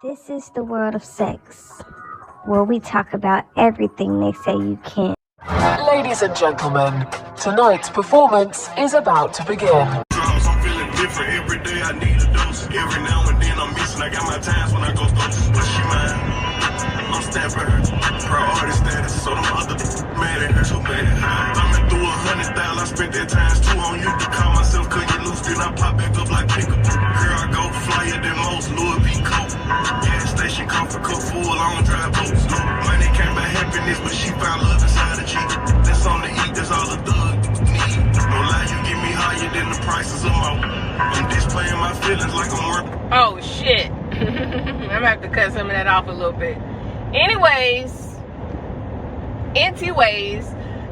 This is the world of sex, where we talk about everything they say you can't. Ladies and gentlemen, tonight's performance is about to begin. I'm feeling different every day. I need a dose. Every now and then I'm missing. I got my times when I go through. But she mine. I'm stamping her. Priority status. So them other mad at her. Too bad. I'm in through 100,000. I spent that times two on you to call myself. Cause you loose. Then I pop back up like pickup. Girl, I go flyer than most. Louis V. Coat. Gas station, comfort cup full. I don't drive boats. No money came by happiness, but she found love inside a cheek. That's on the eat. That's all the thug need. No lie, you get me higher than the prices of my. I'm displaying my feelings like I'm worth. Oh shit. I'm gonna have to cut some of that off a little bit. Anyways,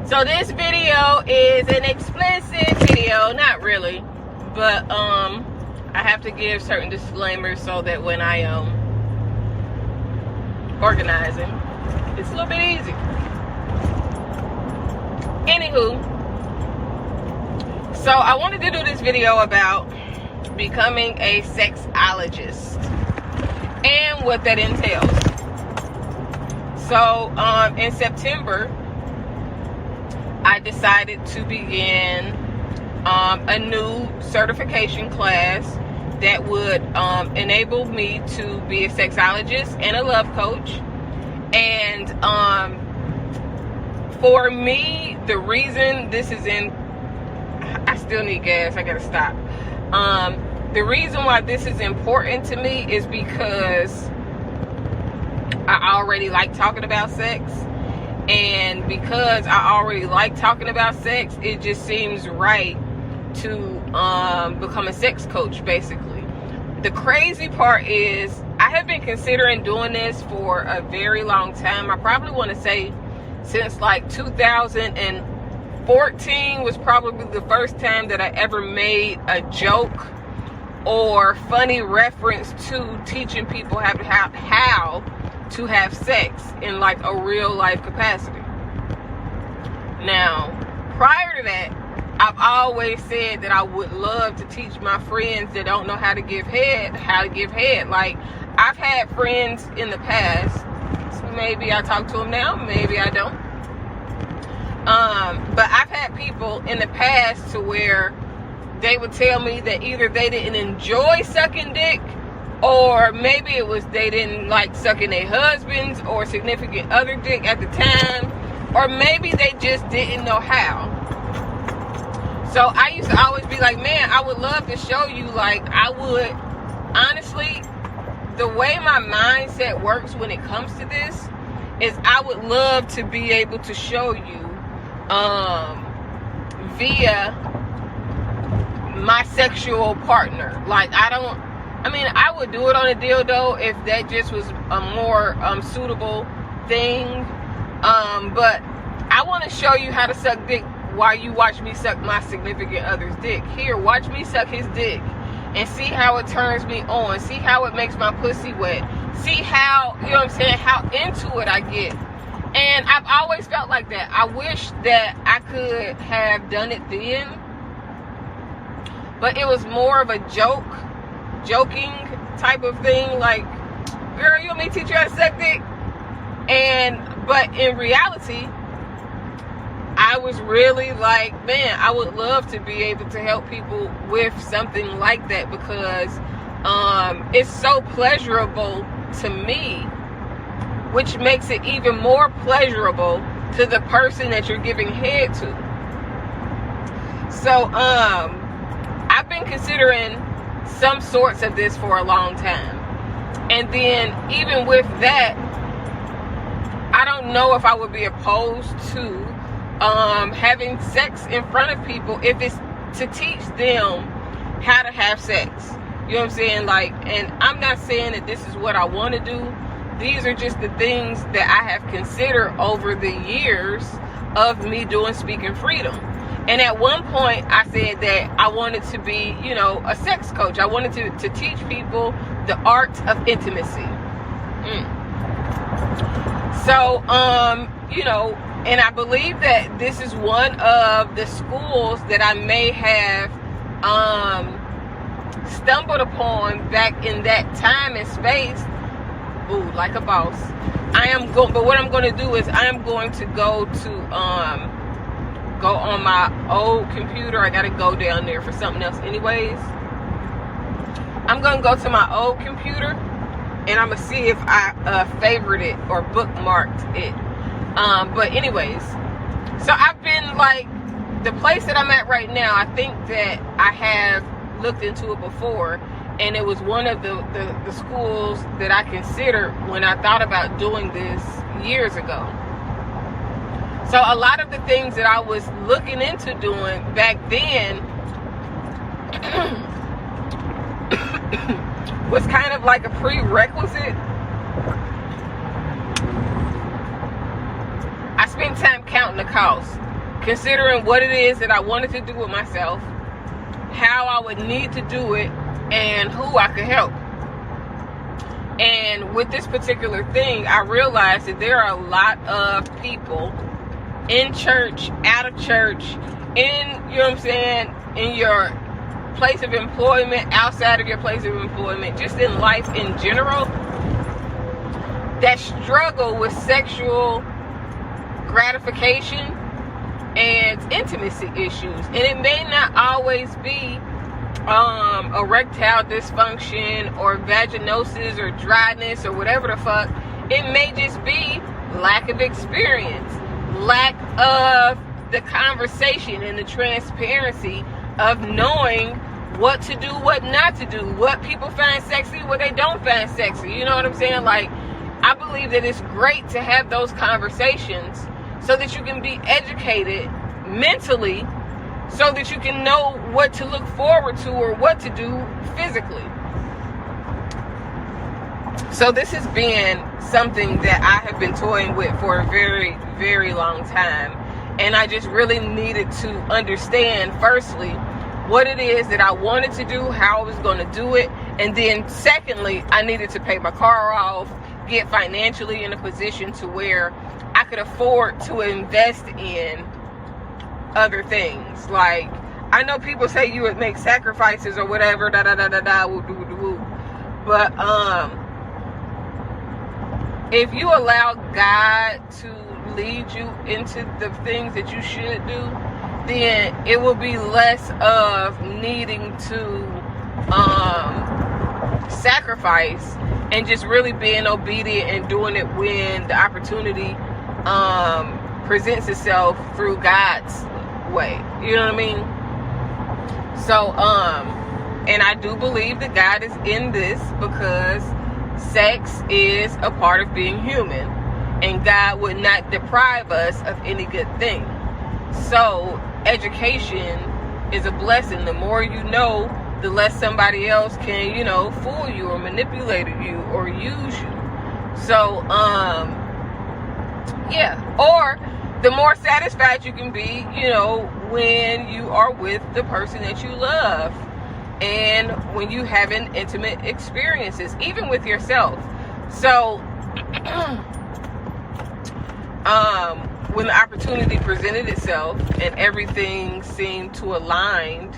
so this video is an explicit video, not really, but I have to give certain disclaimers so that when I organizing, it's a little bit easy. Anywho, so I wanted to do this video about becoming a sexologist and what that entails. So in September, I decided to begin a new certification class that would enable me to be a sexologist and a love coach. And for me, the reason this is in, I still need gas, I gotta stop. The reason why this is important to me is because I already like talking about sex. And because I already like talking about sex, it just seems right to become a sex coach, basically. The crazy part is I have been considering doing this for a very long time. I probably want to say since like 2014 was probably the first time that I ever made a joke or funny reference to teaching people how to have sex in like a real life capacity. Now, prior to that, I've always said that I would love to teach my friends that don't know how to give head, Like, I've had friends in the past, so maybe I talk to them now, maybe I don't. But I've had people in the past to where they would tell me that either they didn't enjoy sucking dick, or maybe it was they didn't like sucking their husband's or significant other dick at the time, or maybe they just didn't know how. So I used to always be like, man, I would love to show you. Like, I would, honestly, the way my mindset works when it comes to this is I would love to be able to show you via my sexual partner. Like, I would do it on a dildo if that just was a more suitable thing. But I want to show you how to suck dick while you watch me suck my significant other's dick. Here, watch me suck his dick and see how it turns me on. See how it makes my pussy wet. See how, you know what I'm saying, how into it I get. And I've always felt like that. I wish that I could have done it then. But it was more of a joking type of thing. Like, girl, you want me to teach you how to suck dick? But in reality, I was really like, man, I would love to be able to help people with something like that, because it's so pleasurable to me, which makes it even more pleasurable to the person that you're giving head to. So I've been considering some sorts of this for a long time. And then even with that, I don't know if I would be opposed to having sex in front of people if it's to teach them how to have sex. You know what I'm saying? Like, and I'm not saying that this is what I want to do. These are just the things that I have considered over the years of me doing Speaking Freedom. And at one point, I said that I wanted to be, you know, a sex coach. I wanted to teach people the art of intimacy. So, you know, and I believe that this is one of the schools that I may have stumbled upon back in that time and space Ooh, like a boss. But what I'm going to do is I am going to go on my old computer. I got to go down there for something else anyways. I'm going to go to my old computer and I'm going to see if I favorited it or bookmarked it. But anyways, so I've been like, the place that I'm at right now, I think that I have looked into it before, and it was one of the schools that I considered when I thought about doing this years ago. So a lot of the things that I was looking into doing back then was kind of like a prerequisite. I spent time counting the costs, considering what it is that I wanted to do with myself, how I would need to do it, and who I could help. And with this particular thing, I realized that there are a lot of people in church, out of church, in, you know what I'm saying, in your place of employment, outside of your place of employment, just in life in general, that struggle with sexual gratification and intimacy issues. And it may not always be erectile dysfunction or vaginosis or dryness or whatever the fuck. It may just be lack of experience, lack of the conversation and the transparency of knowing what to do, what not to do, what people find sexy, what they don't find sexy. You know what I'm saying? Like, I believe that it's great to have those conversations so that you can be educated mentally, so that you can know what to look forward to or what to do physically. So this has been something that I have been toying with for a very, very long time. And I just really needed to understand, firstly, what it is that I wanted to do, how I was going to do it. And then secondly, I needed to pay my car off, get financially in a position to where I could afford to invest in other things. Like, I know people say you would make sacrifices or whatever, but if you allow God to lead you into the things that you should do, then it will be less of needing to sacrifice and just really being obedient and doing it when the opportunity presents itself through God's way. You know what I mean? So, and I do believe that God is in this because sex is a part of being human, and God would not deprive us of any good thing. So, education is a blessing. The more you know, the less somebody else can, you know, fool you or manipulate you or use you. So, yeah. Or the more satisfied you can be, you know, when you are with the person that you love and when you having intimate experiences, even with yourself. So, when the opportunity presented itself and everything seemed to align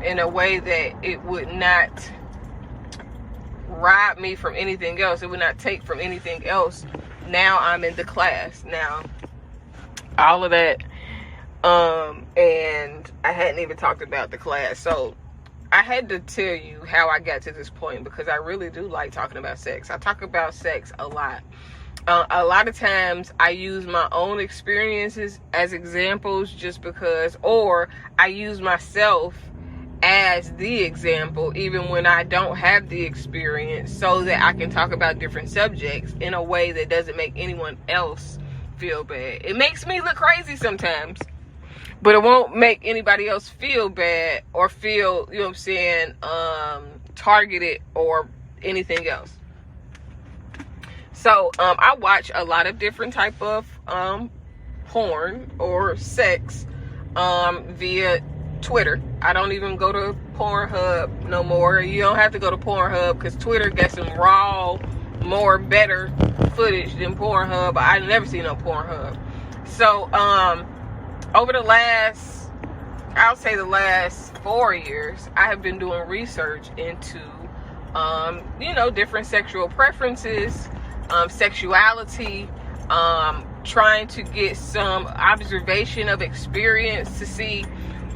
in a way that it would not rob me from anything else, it would not take from anything else, now I'm in the class. Now, all of that, and I hadn't even talked about the class. So I had to tell you how I got to this point, because I really do like talking about sex. I talk about sex a lot. A lot of times I use my own experiences as examples just because, or I use myself as the example even when I don't have the experience, so that I can talk about different subjects in a way that doesn't make anyone else feel bad. It makes me look crazy sometimes, but it won't make anybody else feel bad or feel, you know what I'm saying, targeted or anything else. So I watch a lot of different type of porn or sex via Twitter. I don't even go to Pornhub no more. You don't have to go to Pornhub because Twitter got some raw, more better footage than Pornhub. I've never seen no Pornhub. So over the last, I'll say the last 4 years, I have been doing research into different sexual preferences, sexuality, trying to get some observation of experience to see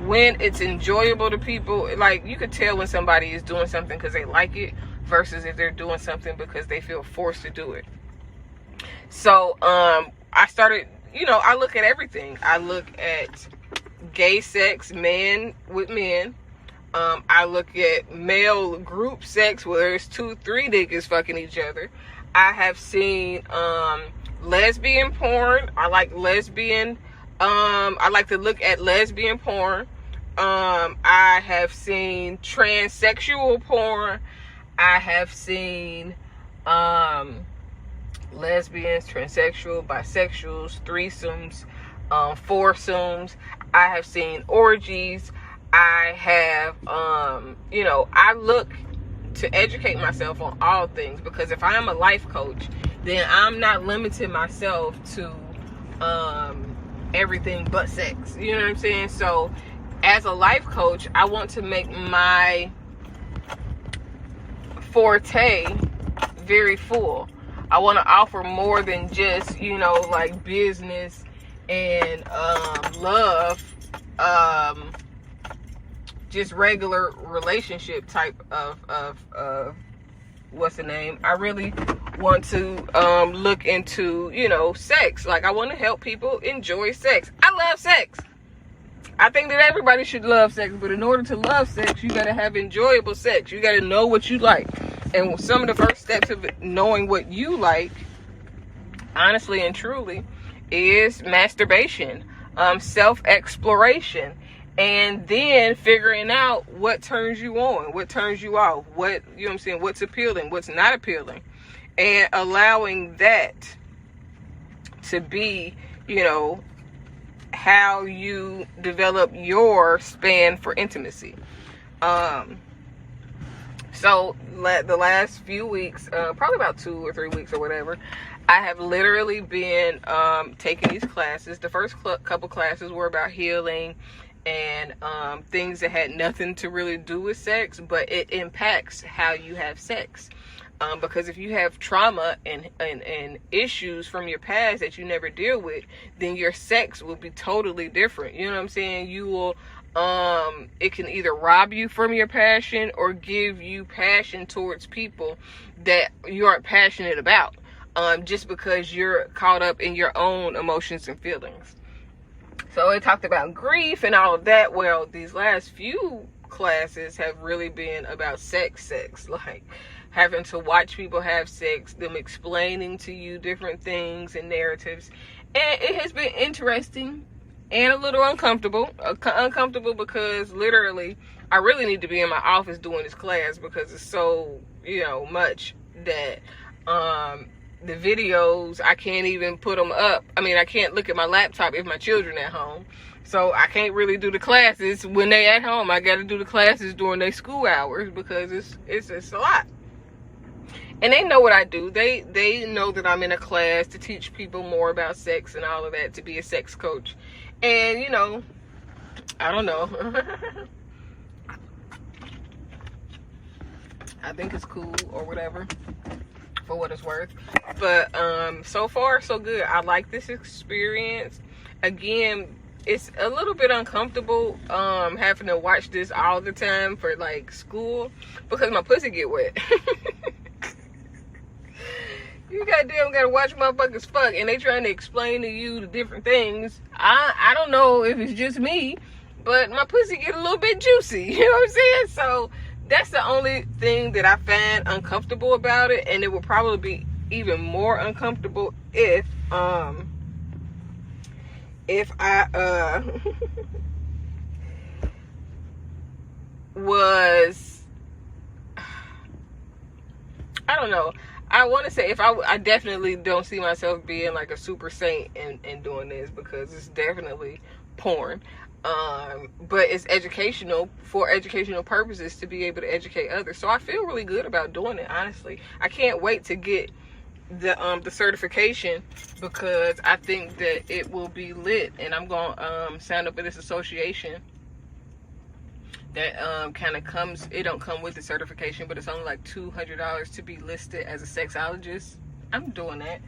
when it's enjoyable to people. Like, you could tell when somebody is doing something because they like it versus if they're doing something because they feel forced to do it. So I started, I look at everything. I look at gay sex, men with men. I look at male group sex where there's 2-3 niggas fucking each other. I have seen lesbian porn. I like lesbian. I like to look at lesbian porn. I have seen transsexual porn. I have seen lesbians, transsexual, bisexuals, threesomes, foursomes. I have seen orgies. I have, I look to educate myself on all things, because if I am a life coach, then I'm not limiting myself to everything but sex. You know what I'm saying? So as a life coach, I want to make my forte very full. I want to offer more than just, like business and love, just regular relationship type of what's the name? I really want to look into, sex. Like, I want to help people enjoy sex. I love sex. I think that everybody should love sex, but in order to love sex, you got to have enjoyable sex. You got to know what you like. And some of the first steps of knowing what you like, honestly and truly, is masturbation, self-exploration, and then figuring out what turns you on, what turns you off, what's appealing, what's not appealing, and allowing that to be, how you develop your span for intimacy. So the last few weeks, probably about 2 or 3 weeks or whatever, I have literally been taking these classes. The first couple classes were about healing and things that had nothing to really do with sex, but it impacts how you have sex. Because if you have trauma and issues from your past that you never deal with, then your sex will be totally different. You know what I'm saying? You will, it can either rob you from your passion or give you passion towards people that you aren't passionate about, just because you're caught up in your own emotions and feelings. So it talked about grief and all of that. Well, these last few classes have really been about sex, like having to watch people have sex, them explaining to you different things and narratives. And it has been interesting and a little uncomfortable. Uncomfortable because literally I really need to be in my office doing this class, because it's so, much that the videos, I can't even put them up. I mean, I can't look at my laptop if my children at home. So I can't really do the classes when they at home. I got to do the classes during their school hours, because it's a lot. And they know what I do. They know that I'm in a class to teach people more about sex and all of that, to be a sex coach. And, I don't know. I think it's cool or whatever, for what it's worth. But so far, so good. I like this experience. Again, it's a little bit uncomfortable having to watch this all the time for, like, school, because my pussy get wet. You goddamn gotta watch motherfuckers fuck, and they trying to explain to you the different things. I don't know if it's just me, but my pussy get a little bit juicy. You know what I'm saying? So that's the only thing that I find uncomfortable about it, and it will probably be even more uncomfortable if I was, I don't know. I want to say I definitely don't see myself being like a super saint and doing this, because it's definitely porn. But it's educational, for educational purposes, to be able to educate others. So I feel really good about doing it, honestly. I can't wait to get the certification, because I think that it will be lit, and I'm going to sign up for this association that kind of comes. It don't come with the certification, but it's only like $200 to be listed as a sexologist. I'm doing that.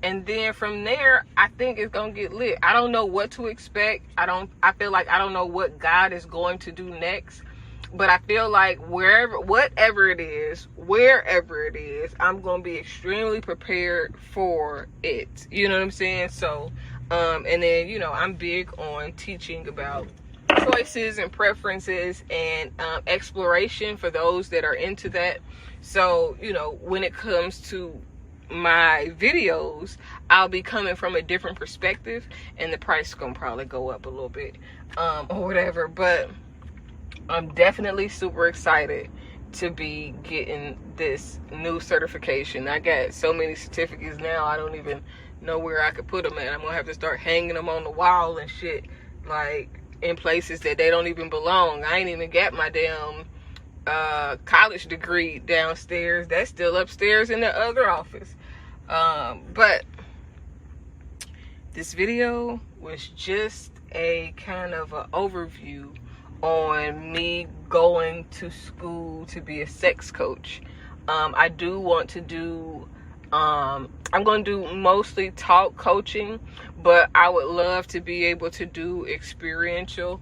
And then from there, I think it's gonna get lit. I don't know what to expect. I feel like I don't know what God is going to do next. But I feel like wherever it is, I'm going to be extremely prepared for it. You know what I'm saying? So, and then, you know, I'm big on teaching about choices and preferences and exploration for those that are into that. So, you know, when it comes to my videos, I'll be coming from a different perspective, and the price is going to probably go up a little bit or whatever. But I'm definitely super excited to be getting this new certification. I got so many certificates now, I don't even know where I could put them at. I'm gonna have to start hanging them on the wall and shit, like in places that they don't even belong. I ain't even got my damn college degree downstairs. That's still upstairs in the other office. But this video was just a kind of an overview on me going to school to be a sex coach. I do want to do, I'm going to do mostly talk coaching, but I would love to be able to do experiential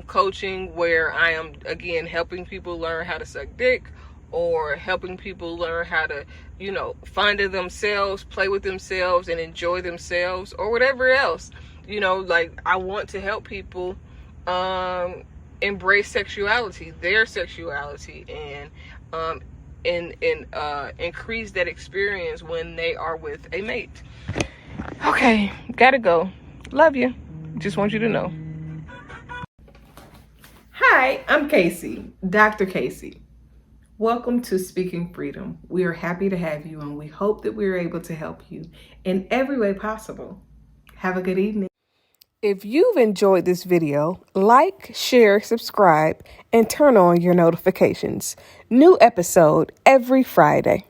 coaching, where I am, again, helping people learn how to suck dick, or helping people learn how to, you know, find it themselves, play with themselves, and enjoy themselves, or whatever else. You know, like, I want to help people embrace sexuality, their sexuality, and increase that experience when they are with a mate. Okay, gotta go. Love you. Just want you to know. Hi, I'm Kaci, Dr. Kaci. Welcome to Speaking Freedom. We are happy to have you, and we hope that we're able to help you in every way possible. Have a good evening. If you've enjoyed this video, like, share, subscribe, and turn on your notifications. New episode every Friday.